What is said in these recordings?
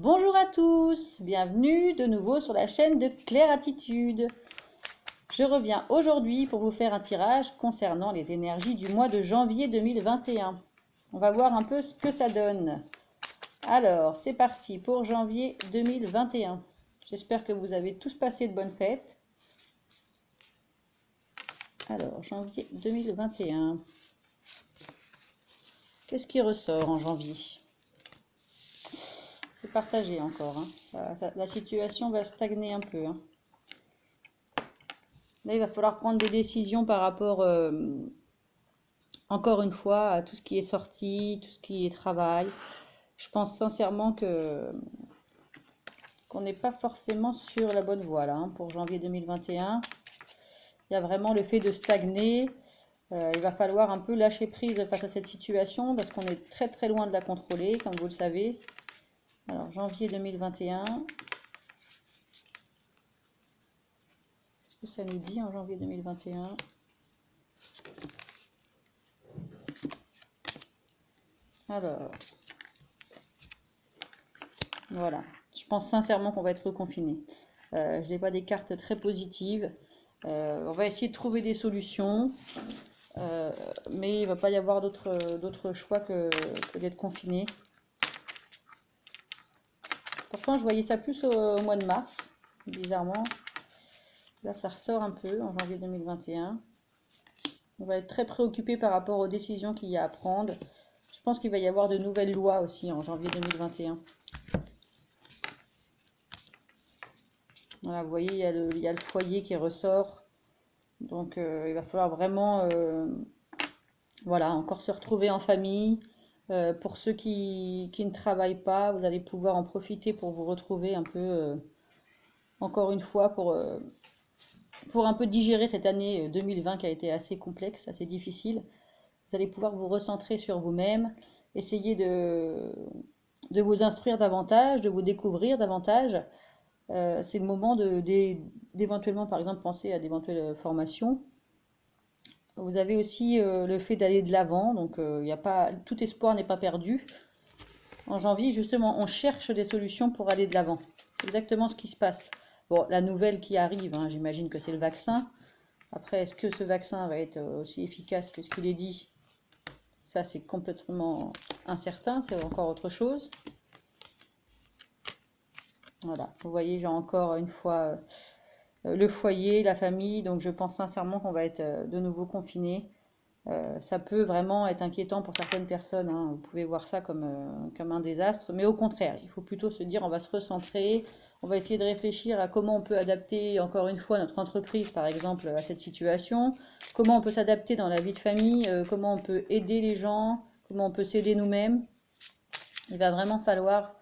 Bonjour à tous, bienvenue de nouveau sur la chaîne de Claire Attitude. Je reviens aujourd'hui pour vous faire un tirage concernant les énergies du mois de janvier 2021. On va voir un peu ce que ça donne. Alors, c'est parti pour janvier 2021. J'espère que vous avez tous passé de bonnes fêtes. Alors, janvier 2021. Qu'est-ce qui ressort en janvier ? C'est partagé encore. La situation va stagner un peu. Là, il va falloir prendre des décisions par rapport, encore une fois, à tout ce qui est sorti, tout ce qui est travail. Je pense sincèrement qu'on n'est pas forcément sur la bonne voie là, pour janvier 2021. Il y a vraiment le fait de stagner. Il va falloir un peu lâcher prise face à cette situation parce qu'on est très très loin de la contrôler, comme vous le savez. Alors, janvier 2021. Qu'est-ce que ça nous dit en janvier 2021 ? Alors, voilà. Je pense sincèrement qu'on va être reconfiné. Je n'ai pas des cartes très positives. On va essayer de trouver des solutions. Mais il ne va pas y avoir d'autre choix que d'être confiné. Pourtant, je voyais ça plus au mois de mars, bizarrement. Là, ça ressort un peu en janvier 2021. On va être très préoccupé par rapport aux décisions qu'il y a à prendre. Je pense qu'il va y avoir de nouvelles lois aussi en janvier 2021. Voilà, vous voyez, il y a le foyer qui ressort. Donc, il va falloir vraiment, voilà, encore se retrouver en famille. Pour ceux qui ne travaillent pas, vous allez pouvoir en profiter pour vous retrouver un peu, encore une fois, pour un peu digérer cette année 2020 qui a été assez complexe, assez difficile. Vous allez pouvoir vous recentrer sur vous-même, essayer de vous instruire davantage, de vous découvrir davantage. C'est le moment d'éventuellement, par exemple, penser à d'éventuelles formations. Vous avez aussi le fait d'aller de l'avant, donc tout espoir n'est pas perdu. En janvier, justement, on cherche des solutions pour aller de l'avant. C'est exactement ce qui se passe. Bon, la nouvelle qui arrive, j'imagine que c'est le vaccin. Après, est-ce que ce vaccin va être aussi efficace que ce qu'il est dit ? Ça, c'est complètement incertain, c'est encore autre chose. Voilà, vous voyez, j'ai encore une fois le foyer, la famille, donc je pense sincèrement qu'on va être de nouveau confinés. Ça peut vraiment être inquiétant pour certaines personnes, vous pouvez voir ça comme un désastre, mais au contraire, il faut plutôt se dire on va se recentrer, on va essayer de réfléchir à comment on peut adapter encore une fois notre entreprise par exemple à cette situation, comment on peut s'adapter dans la vie de famille, comment on peut aider les gens, comment on peut s'aider nous-mêmes. Il va vraiment falloir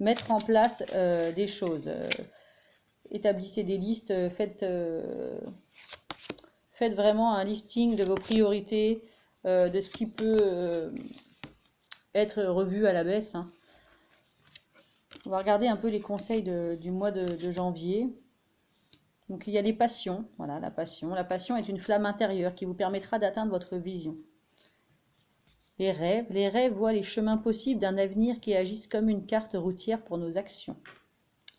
mettre en place des choses. Établissez des listes, faites vraiment un listing de vos priorités, de ce qui peut être revu à la baisse. On va regarder un peu les conseils du mois de janvier. Donc il y a les passions. Voilà, la passion. La passion est une flamme intérieure qui vous permettra d'atteindre votre vision. Les rêves voient les chemins possibles d'un avenir qui agissent comme une carte routière pour nos actions.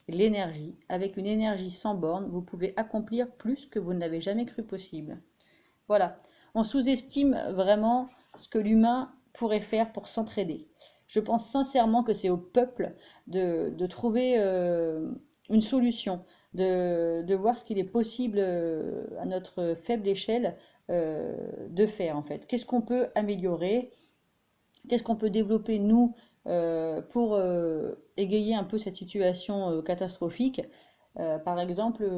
L'énergie, avec une énergie sans borne, vous pouvez accomplir plus que vous ne l'avez jamais cru possible. Voilà, on sous-estime vraiment ce que l'humain pourrait faire pour s'entraider. Je pense sincèrement que c'est au peuple de trouver une solution, de voir ce qu'il est possible à notre faible échelle de faire en fait. Qu'est-ce qu'on peut améliorer ? Qu'est-ce qu'on peut développer nous pour égayer un peu cette situation catastrophique ? Par exemple,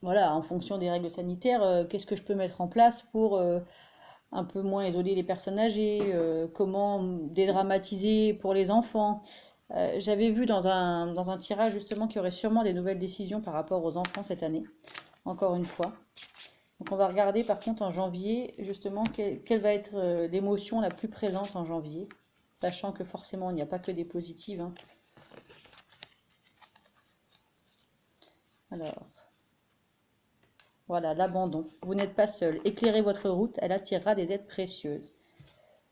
voilà, en fonction des règles sanitaires, qu'est-ce que je peux mettre en place pour un peu moins isoler les personnes âgées, comment dédramatiser pour les enfants. J'avais vu dans un tirage justement qu'il y aurait sûrement des nouvelles décisions par rapport aux enfants cette année, encore une fois. Donc on va regarder par contre en janvier justement quelle va être l'émotion la plus présente en janvier, sachant que forcément il n'y a pas que des positives. Alors, voilà, l'abandon. Vous n'êtes pas seul. Éclairez votre route, elle attirera des aides précieuses.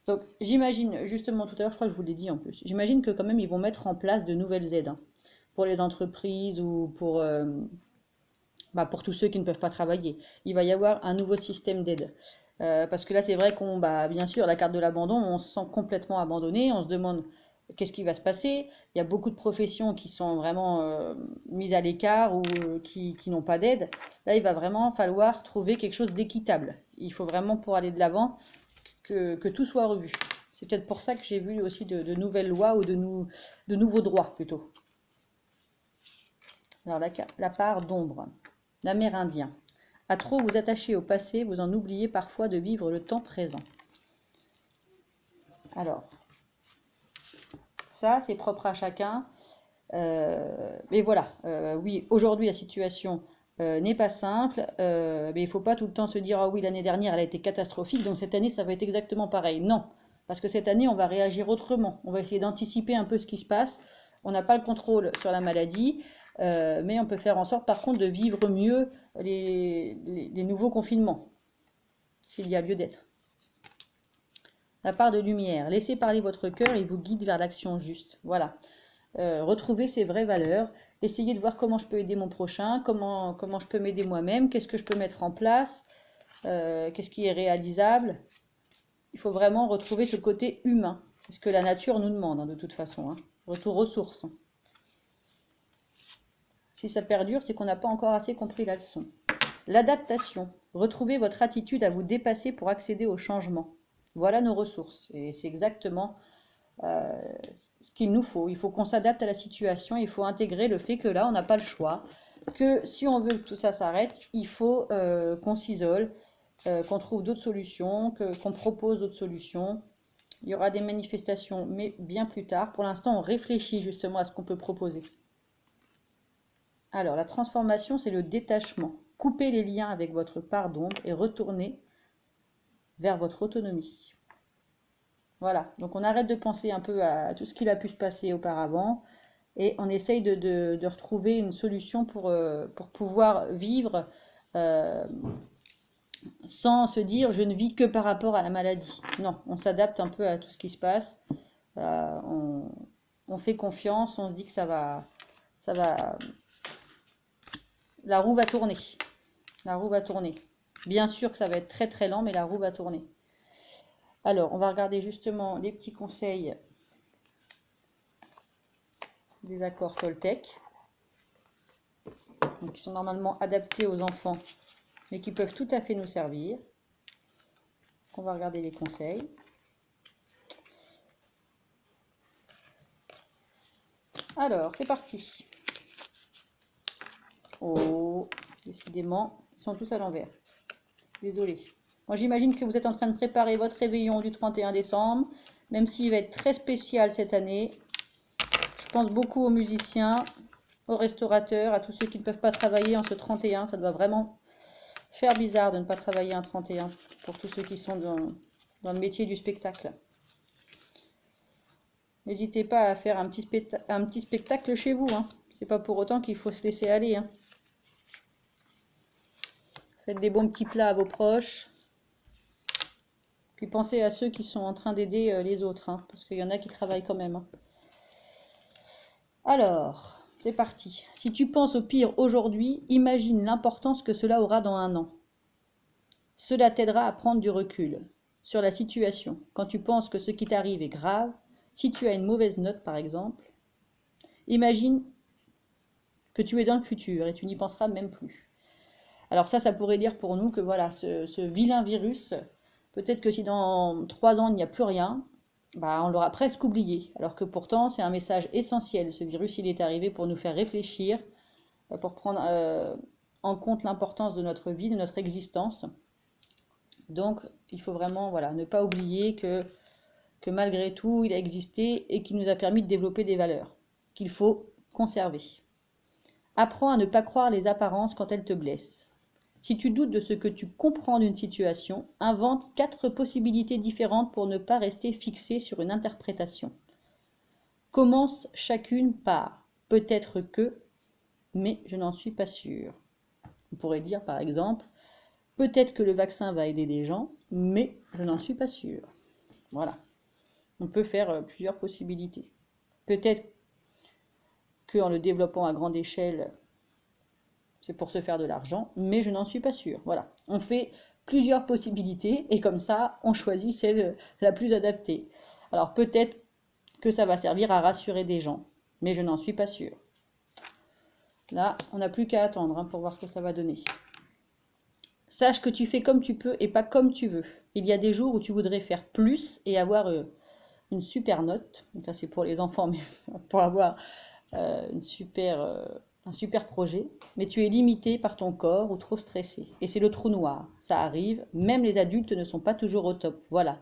Donc j'imagine, justement tout à l'heure, je crois que je vous l'ai dit en plus, j'imagine que quand même ils vont mettre en place de nouvelles aides hein, pour les entreprises ou pour tous ceux qui ne peuvent pas travailler. Il va y avoir un nouveau système d'aide. Parce que là, c'est vrai qu'on, bien sûr, la carte de l'abandon, on se sent complètement abandonné, on se demande qu'est-ce qui va se passer. Il y a beaucoup de professions qui sont vraiment mises à l'écart ou qui n'ont pas d'aide. Là, il va vraiment falloir trouver quelque chose d'équitable. Il faut vraiment, pour aller de l'avant, que tout soit revu. C'est peut-être pour ça que j'ai vu aussi de nouvelles lois ou de nouveaux droits plutôt. Alors la part d'ombre. L'Amérindien. À trop vous attacher au passé, vous en oubliez parfois de vivre le temps présent. Alors, ça c'est propre à chacun. Mais voilà, oui, aujourd'hui la situation n'est pas simple, mais il ne faut pas tout le temps se dire « Ah oui, l'année dernière elle a été catastrophique, donc cette année ça va être exactement pareil ». Non, parce que cette année on va réagir autrement, on va essayer d'anticiper un peu ce qui se passe. On n'a pas le contrôle sur la maladie, mais on peut faire en sorte par contre de vivre mieux les nouveaux confinements, s'il y a lieu d'être. La part de lumière, laissez parler votre cœur, il vous guide vers l'action juste. Voilà. Retrouver ses vraies valeurs, essayer de voir comment je peux aider mon prochain, comment je peux m'aider moi-même, qu'est-ce que je peux mettre en place, qu'est-ce qui est réalisable. Il faut vraiment retrouver ce côté humain, c'est ce que la nature nous demande hein, de toute façon. Hein. Retour aux sources. Si ça perdure, c'est qu'on n'a pas encore assez compris la leçon. L'adaptation, retrouvez votre attitude à vous dépasser pour accéder au changement. Voilà nos ressources et c'est exactement ce qu'il nous faut. Il faut qu'on s'adapte à la situation, il faut intégrer le fait que là, on n'a pas le choix, que si on veut que tout ça s'arrête, il faut qu'on s'isole, qu'on trouve d'autres solutions, qu'on propose d'autres solutions. Il y aura des manifestations, mais bien plus tard. Pour l'instant, on réfléchit justement à ce qu'on peut proposer. Alors, la transformation, c'est le détachement. Coupez les liens avec votre part d'ombre et retournez vers votre autonomie. Voilà, donc on arrête de penser un peu à tout ce qu'il a pu se passer auparavant et on essaye de retrouver une solution pour pouvoir vivre sans se dire je ne vis que par rapport à la maladie. Non, on s'adapte un peu à tout ce qui se passe, on fait confiance, on se dit que ça va, la roue va tourner, la roue va tourner. Bien sûr que ça va être très très lent, mais la roue va tourner. Alors, on va regarder justement les petits conseils des accords Toltec, qui sont normalement adaptés aux enfants, mais qui peuvent tout à fait nous servir. On va regarder les conseils. Alors, c'est parti. Oh, décidément, ils sont tous à l'envers. Désolée. Moi, j'imagine que vous êtes en train de préparer votre réveillon du 31 décembre, même s'il va être très spécial cette année. Je pense beaucoup aux musiciens, aux restaurateurs, à tous ceux qui ne peuvent pas travailler en ce 31. Ça doit vraiment faire bizarre de ne pas travailler un 31 pour tous ceux qui sont dans le métier du spectacle. N'hésitez pas à faire un petit spectacle chez vous. Hein. C'est pas pour autant qu'il faut se laisser aller. Hein. Faites des bons petits plats à vos proches. Puis pensez à ceux qui sont en train d'aider les autres. Hein, parce qu'il y en a qui travaillent quand même. Hein. Alors, c'est parti. Si tu penses au pire aujourd'hui, imagine l'importance que cela aura dans un an. Cela t'aidera à prendre du recul sur la situation. Quand tu penses que ce qui t'arrive est grave, si tu as une mauvaise note par exemple, imagine que tu es dans le futur et tu n'y penseras même plus. Alors ça pourrait dire pour nous que voilà, ce vilain virus, peut-être que si dans 3 ans il n'y a plus rien, on l'aura presque oublié. Alors que pourtant c'est un message essentiel. Ce virus il est arrivé pour nous faire réfléchir, pour prendre en compte l'importance de notre vie, de notre existence. Donc il faut vraiment ne pas oublier que malgré tout il a existé et qu'il nous a permis de développer des valeurs qu'il faut conserver. Apprends à ne pas croire les apparences quand elles te blessent. Si tu doutes de ce que tu comprends d'une situation, invente 4 possibilités différentes pour ne pas rester fixé sur une interprétation. Commence chacune par « peut-être que », mais je n'en suis pas sûr. On pourrait dire par exemple « peut-être que le vaccin va aider des gens, mais je n'en suis pas sûr ». Voilà. On peut faire plusieurs possibilités. Peut-être qu'en le développant à grande échelle, c'est pour se faire de l'argent, mais je n'en suis pas sûre. Voilà. On fait plusieurs possibilités et comme ça, on choisit celle la plus adaptée. Alors peut-être que ça va servir à rassurer des gens, mais je n'en suis pas sûre. Là, on n'a plus qu'à attendre pour voir ce que ça va donner. Sache que tu fais comme tu peux et pas comme tu veux. Il y a des jours où tu voudrais faire plus et avoir une super note. Donc là, c'est pour les enfants, mais pour avoir un super projet. Mais tu es limité par ton corps ou trop stressé. Et c'est le trou noir. Ça arrive. Même les adultes ne sont pas toujours au top. Voilà.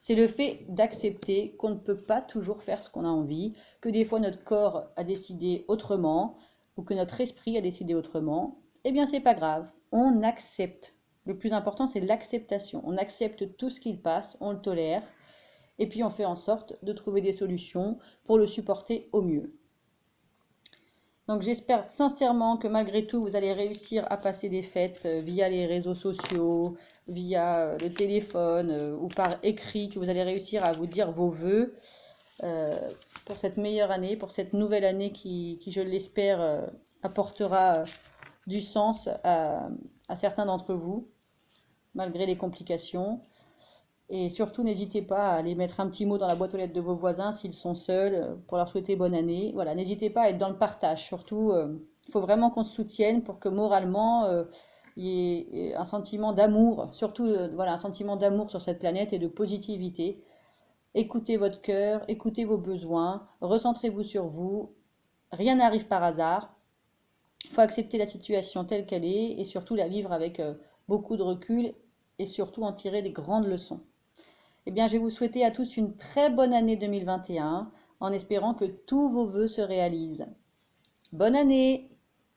C'est le fait d'accepter qu'on ne peut pas toujours faire ce qu'on a envie, que des fois notre corps a décidé autrement, ou que notre esprit a décidé autrement. Eh bien, c'est pas grave. On accepte. Le plus important, c'est l'acceptation. On accepte tout ce qu'il passe, on le tolère, et puis on fait en sorte de trouver des solutions pour le supporter au mieux. Donc j'espère sincèrement que malgré tout, vous allez réussir à passer des fêtes via les réseaux sociaux, via le téléphone ou par écrit, que vous allez réussir à vous dire vos vœux pour cette meilleure année, pour cette nouvelle année qui je l'espère, apportera du sens à certains d'entre vous, malgré les complications. Et surtout, n'hésitez pas à aller mettre un petit mot dans la boîte aux lettres de vos voisins s'ils sont seuls, pour leur souhaiter bonne année. Voilà, n'hésitez pas à être dans le partage. Surtout, il faut vraiment qu'on se soutienne pour que moralement, il y ait un sentiment d'amour, surtout voilà, un sentiment d'amour sur cette planète et de positivité. Écoutez votre cœur, écoutez vos besoins, recentrez-vous sur vous. Rien n'arrive par hasard. Il faut accepter la situation telle qu'elle est et surtout la vivre avec beaucoup de recul et surtout en tirer des grandes leçons. Eh bien, je vais vous souhaiter à tous une très bonne année 2021 en espérant que tous vos vœux se réalisent. Bonne année!